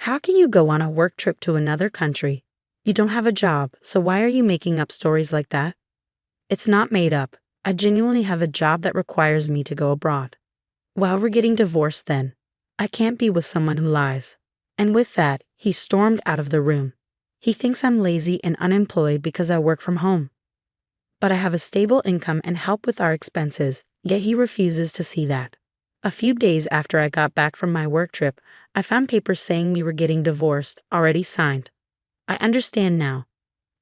How can you go on a work trip to another country? You don't have a job, so why are you making up stories like that? It's not made up. I genuinely have a job that requires me to go abroad. Well, we're getting divorced then. I can't be with someone who lies. And with that, he stormed out of the room. He thinks I'm lazy and unemployed because I work from home. But I have a stable income and help with our expenses, yet he refuses to see that. A few days after I got back from my work trip, I found papers saying we were getting divorced, already signed. I understand now.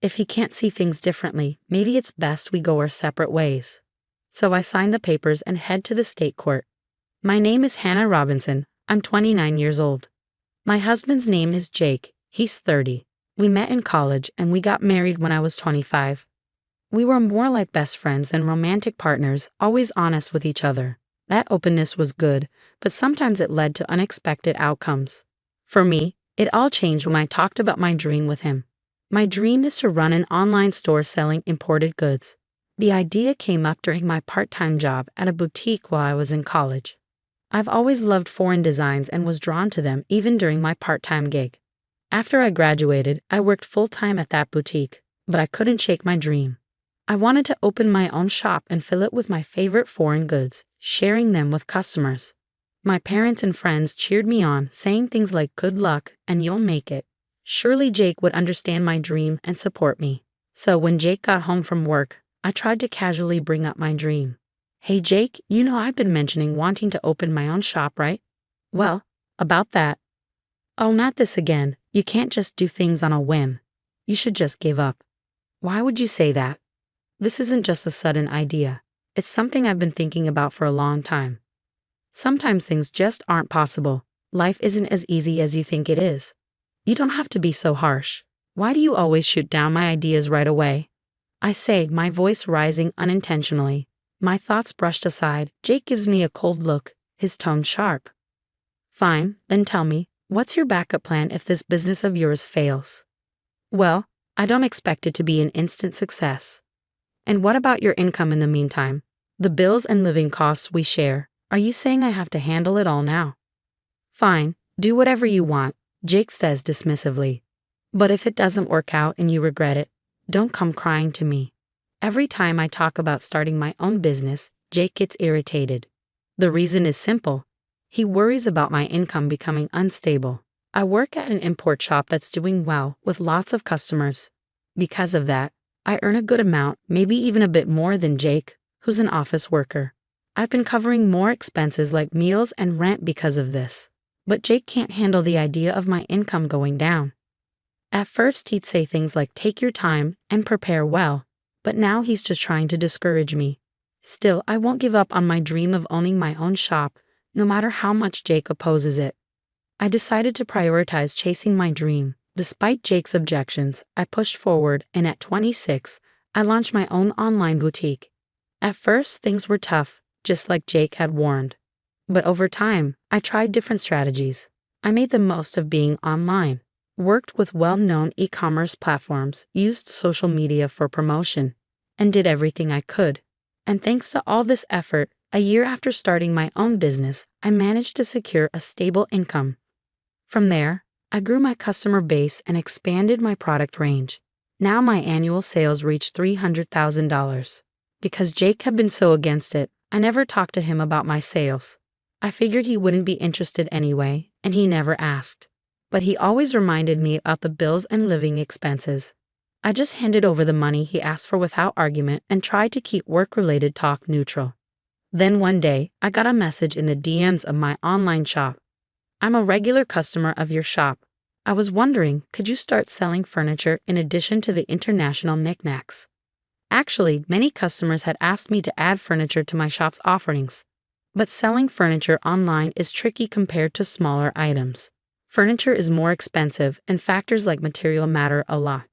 If he can't see things differently, maybe it's best we go our separate ways. So I signed the papers and head to the state court. My name is Hannah Robinson. I'm 29 years old. My husband's name is Jake. He's 30. We met in college and we got married when I was 25. We were more like best friends than romantic partners, always honest with each other. That openness was good, but sometimes it led to unexpected outcomes. For me, it all changed when I talked about my dream with him. My dream is to run an online store selling imported goods. The idea came up during my part-time job at a boutique while I was in college. I've always loved foreign designs and was drawn to them even during my part-time gig. After I graduated, I worked full-time at that boutique, but I couldn't shake my dream. I wanted to open my own shop and fill it with my favorite foreign goods, sharing them with customers. My parents and friends cheered me on, saying things like "good luck" and "you'll make it." Surely Jake would understand my dream and support me. So when Jake got home from work, I tried to casually bring up my dream. "Hey Jake, you know I've been mentioning wanting to open my own shop, right?" "Well, about that." "Oh, not this again. You can't just do things on a whim. You should just give up." "Why would you say that?" "This isn't just a sudden idea. It's something I've been thinking about for a long time. Sometimes things just aren't possible. Life isn't as easy as you think it is. You don't have to be so harsh. Why do you always shoot down my ideas right away?" I say, my voice rising unintentionally. My thoughts brushed aside. Jake gives me a cold look, his tone sharp. "Fine, then tell me, what's your backup plan if this business of yours fails?" "Well, I don't expect it to be an instant success." "And what about your income in the meantime? The bills and living costs we share. Are you saying I have to handle it all now?" "Fine, do whatever you want," Jake says dismissively. "But if it doesn't work out and you regret it, don't come crying to me." Every time I talk about starting my own business, Jake gets irritated. The reason is simple. He worries about my income becoming unstable. I work at an import shop that's doing well with lots of customers. Because of that, I earn a good amount, maybe even a bit more than Jake, who's an office worker. I've been covering more expenses like meals and rent because of this. But Jake can't handle the idea of my income going down. At first he'd say things like "take your time" and "prepare well," but now he's just trying to discourage me. Still, I won't give up on my dream of owning my own shop, no matter how much Jake opposes it. I decided to prioritize chasing my dream. Despite Jake's objections, I pushed forward, and at 26, I launched my own online boutique. At first, things were tough, just like Jake had warned. But over time, I tried different strategies. I made the most of being online, worked with well-known e-commerce platforms, used social media for promotion, and did everything I could. And thanks to all this effort, a year after starting my own business, I managed to secure a stable income. From there, I grew my customer base and expanded my product range. Now my annual sales reached $300,000. Because Jake had been so against it, I never talked to him about my sales. I figured he wouldn't be interested anyway, and he never asked. But he always reminded me about the bills and living expenses. I just handed over the money he asked for without argument and tried to keep work-related talk neutral. Then one day, I got a message in the DMs of my online shop. "I'm a regular customer of your shop. I was wondering, could you start selling furniture in addition to the international knickknacks?" Actually, many customers had asked me to add furniture to my shop's offerings. But selling furniture online is tricky compared to smaller items. Furniture is more expensive, and factors like material matter a lot.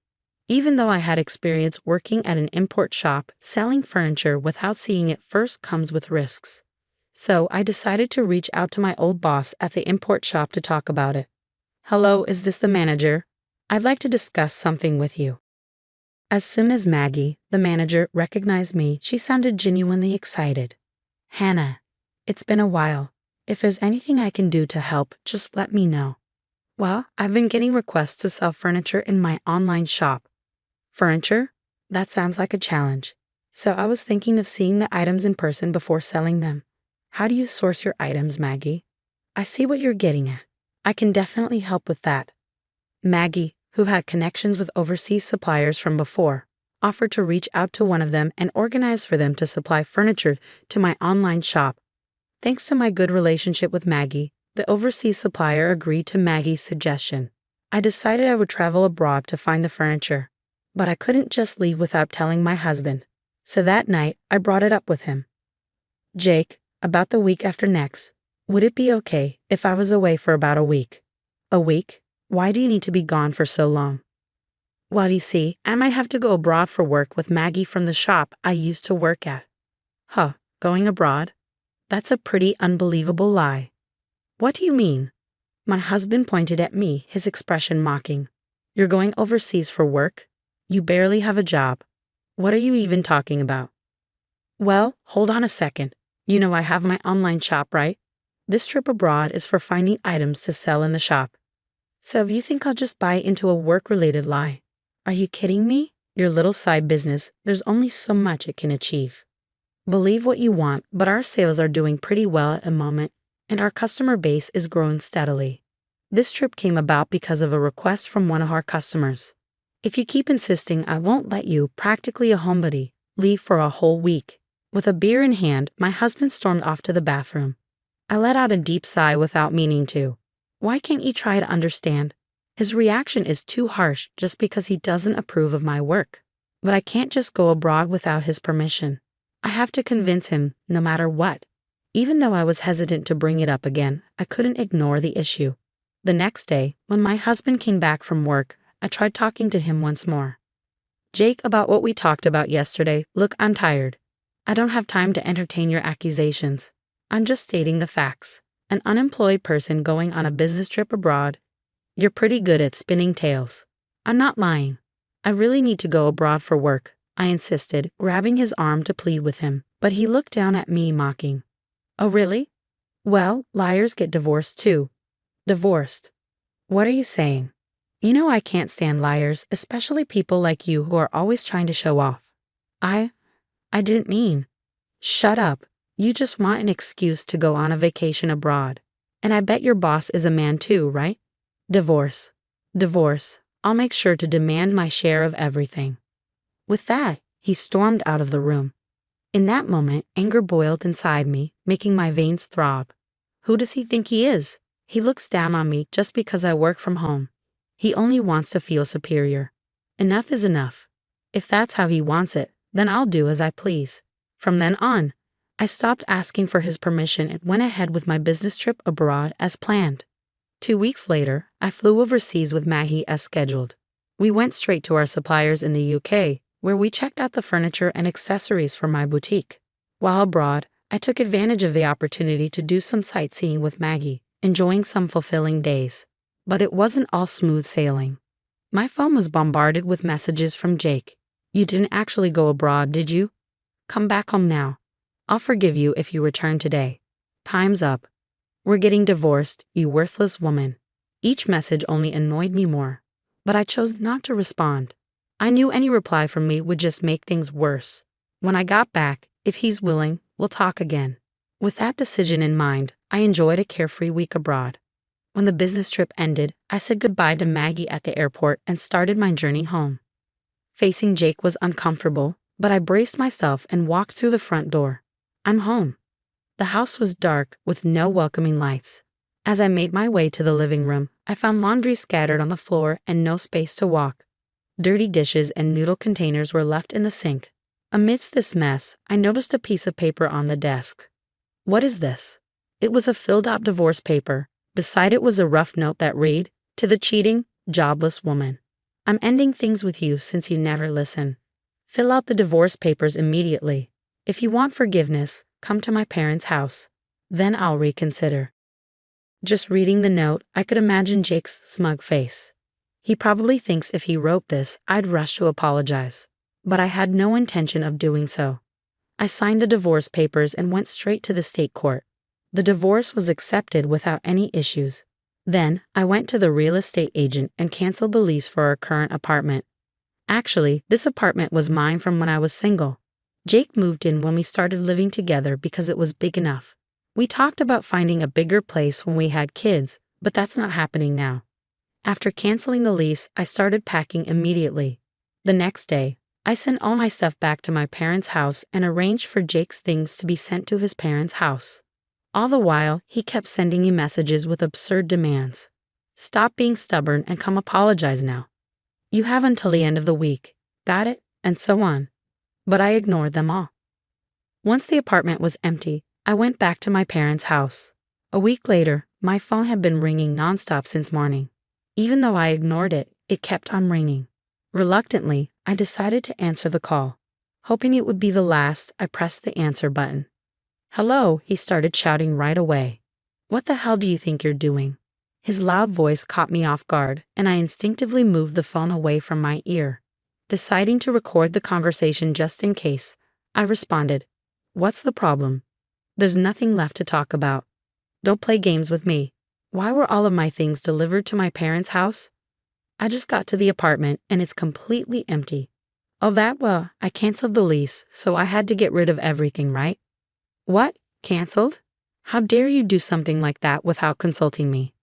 Even though I had experience working at an import shop, selling furniture without seeing it first comes with risks. So I decided to reach out to my old boss at the import shop to talk about it. "Hello, is this the manager? I'd like to discuss something with you." As soon as Maggie, the manager, recognized me, she sounded genuinely excited. "Hannah, it's been a while. If there's anything I can do to help, just let me know." Well, I've been getting requests to sell furniture in my online shop. Furniture? That sounds like a challenge. So I was thinking of seeing the items in person before selling them. How do you source your items, Maggie? I see what you're getting at. I can definitely help with that. Maggie, who had connections with overseas suppliers from before, offered to reach out to one of them and organize for them to supply furniture to my online shop. Thanks to my good relationship with Maggie, the overseas supplier agreed to Maggie's suggestion. I decided I would travel abroad to find the furniture, but I couldn't just leave without telling my husband. So that night, I brought it up with him. Jake, about the week after next, would it be okay if I was away for about a week? A week? Why do you need to be gone for so long? Well, you see, I might have to go abroad for work with Maggie from the shop I used to work at. Huh, going abroad? That's a pretty unbelievable lie. What do you mean? My husband pointed at me, his expression mocking. You're going overseas for work? You barely have a job. What are you even talking about? Well, hold on a second. You know I have my online shop, right? This trip abroad is for finding items to sell in the shop. So if you think I'll just buy into a work-related lie, are you kidding me? Your little side business, there's only so much it can achieve. Believe what you want, but our sales are doing pretty well at the moment, and our customer base is growing steadily. This trip came about because of a request from one of our customers. If you keep insisting I won't let you, practically a homebody, leave for a whole week. With a beer in hand, my husband stormed off to the bathroom. I let out a deep sigh without meaning to. Why can't you try to understand? His reaction is too harsh just because he doesn't approve of my work. But I can't just go abroad without his permission. I have to convince him, no matter what. Even though I was hesitant to bring it up again, I couldn't ignore the issue. The next day, when my husband came back from work, I tried talking to him once more. Jake, about what we talked about yesterday, look, I'm tired. I don't have time to entertain your accusations. I'm just stating the facts. An unemployed person going on a business trip abroad. You're pretty good at spinning tales. I'm not lying. I really need to go abroad for work, I insisted, grabbing his arm to plead with him, but he looked down at me mocking. Oh really? Well, liars get divorced too. Divorced? What are you saying? You know I can't stand liars, especially people like you who are always trying to show off. I didn't mean. Shut up. You just want an excuse to go on a vacation abroad. And I bet your boss is a man too, right? Divorce. Divorce. I'll make sure to demand my share of everything. With that, he stormed out of the room. In that moment, anger boiled inside me, making my veins throb. Who does he think he is? He looks down on me just because I work from home. He only wants to feel superior. Enough is enough. If that's how he wants it, then I'll do as I please. From then on, I stopped asking for his permission and went ahead with my business trip abroad as planned. 2 weeks later, I flew overseas with Maggie as scheduled. We went straight to our suppliers in the UK, where we checked out the furniture and accessories for my boutique. While abroad, I took advantage of the opportunity to do some sightseeing with Maggie, enjoying some fulfilling days. But it wasn't all smooth sailing. My phone was bombarded with messages from Jake. You didn't actually go abroad, did you? Come back home now. I'll forgive you if you return today. Time's up. We're getting divorced, you worthless woman. Each message only annoyed me more, but I chose not to respond. I knew any reply from me would just make things worse. When I got back, if he's willing, we'll talk again. With that decision in mind, I enjoyed a carefree week abroad. When the business trip ended, I said goodbye to Maggie at the airport and started my journey home. Facing Jake was uncomfortable, but I braced myself and walked through the front door. I'm home. The house was dark, with no welcoming lights. As I made my way to the living room, I found laundry scattered on the floor and no space to walk. Dirty dishes and noodle containers were left in the sink. Amidst this mess, I noticed a piece of paper on the desk. What is this? It was a filled-out divorce paper. Beside it was a rough note that read, "To the cheating, jobless woman. I'm ending things with you since you never listen. Fill out the divorce papers immediately. If you want forgiveness, come to my parents' house. Then I'll reconsider." Just reading the note, I could imagine Jake's smug face. He probably thinks if he wrote this, I'd rush to apologize. But I had no intention of doing so. I signed the divorce papers and went straight to the state court. The divorce was accepted without any issues. Then, I went to the real estate agent and canceled the lease for our current apartment. Actually, this apartment was mine from when I was single. Jake moved in when we started living together because it was big enough. We talked about finding a bigger place when we had kids, but that's not happening now. After canceling the lease, I started packing immediately. The next day, I sent all my stuff back to my parents' house and arranged for Jake's things to be sent to his parents' house. All the while, he kept sending me messages with absurd demands. Stop being stubborn and come apologize now. You have until the end of the week. Got it? And so on. But I ignored them all. Once the apartment was empty, I went back to my parents' house. A week later, my phone had been ringing nonstop since morning. Even though I ignored it, it kept on ringing. Reluctantly, I decided to answer the call. Hoping it would be the last, I pressed the answer button. "Hello," he started shouting right away. "What the hell do you think you're doing?" His loud voice caught me off guard, and I instinctively moved the phone away from my ear. Deciding to record the conversation just in case, I responded, "What's the problem? There's nothing left to talk about. Don't play games with me. Why were all of my things delivered to my parents' house? I just got to the apartment and it's completely empty. Oh, well, I canceled the lease, so I had to get rid of everything, right?" "What? Canceled? How dare you do something like that without consulting me?"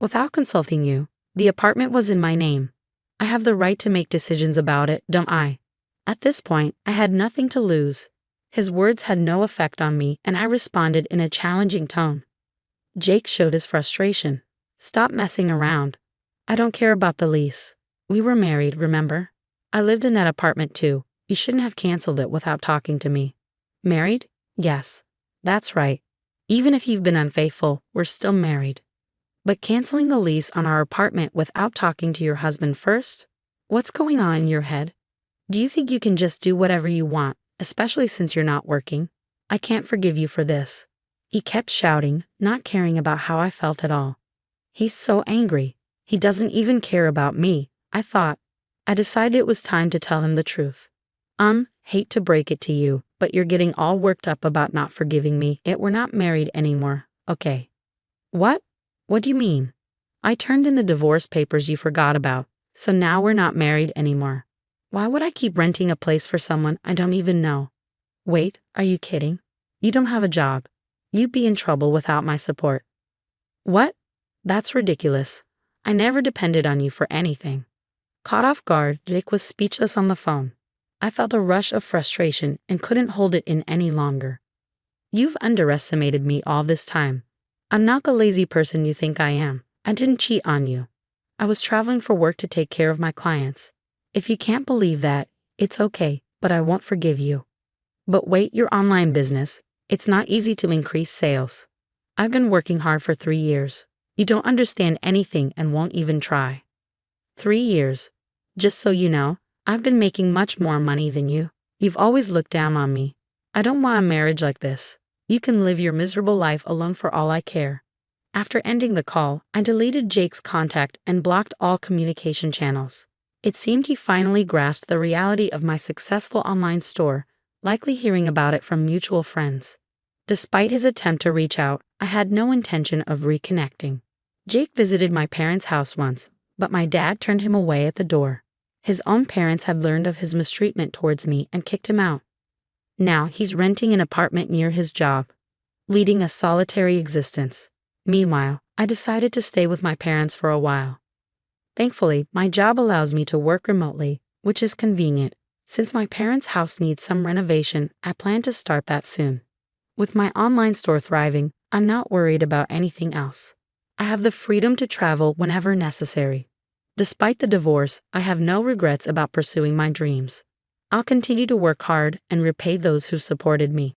"Without consulting you? The apartment was in my name. I have the right to make decisions about it, don't I?" At this point, I had nothing to lose. His words had no effect on me, and I responded in a challenging tone. Jake showed his frustration. "Stop messing around. I don't care about the lease. We were married, remember? I lived in that apartment too. You shouldn't have canceled it without talking to me." "Married? Yes. That's right. Even if you've been unfaithful, we're still married. But canceling the lease on our apartment without talking to your husband first? What's going on in your head? Do you think you can just do whatever you want, especially since you're not working? I can't forgive you for this." He kept shouting, not caring about how I felt at all. He's so angry. He doesn't even care about me, I thought. I decided it was time to tell him the truth. Hate to break it to you, but you're getting all worked up about not forgiving me. We're not married anymore, okay?" "What? What do you mean?" "I turned in the divorce papers you forgot about, so now we're not married anymore. Why would I keep renting a place for someone I don't even know?" "Wait, are you kidding? You don't have a job. You'd be in trouble without my support." "What? That's ridiculous. I never depended on you for anything." Caught off guard, Jake was speechless on the phone. I felt a rush of frustration and couldn't hold it in any longer. "You've underestimated me all this time. I'm not the lazy person you think I am. I didn't cheat on you. I was traveling for work to take care of my clients. If you can't believe that, it's okay, but I won't forgive you." "But wait, your online business. It's not easy to increase sales. I've been working hard for 3 years. You don't understand anything and won't even try." 3 years. Just so you know, I've been making much more money than you. You've always looked down on me. I don't want a marriage like this. You can live your miserable life alone for all I care. After ending the call, I deleted Jake's contact and blocked all communication channels. It seemed he finally grasped the reality of my successful online store, likely hearing about it from mutual friends. Despite his attempt to reach out, I had no intention of reconnecting. Jake visited my parents' house once, but my dad turned him away at the door. His own parents had learned of his mistreatment towards me and kicked him out. Now he's renting an apartment near his job, leading a solitary existence. Meanwhile, I decided to stay with my parents for a while. Thankfully, my job allows me to work remotely, which is convenient. Since my parents' house needs some renovation, I plan to start that soon. With my online store thriving, I'm not worried about anything else. I have the freedom to travel whenever necessary. Despite the divorce, I have no regrets about pursuing my dreams. I'll continue to work hard and repay those who supported me.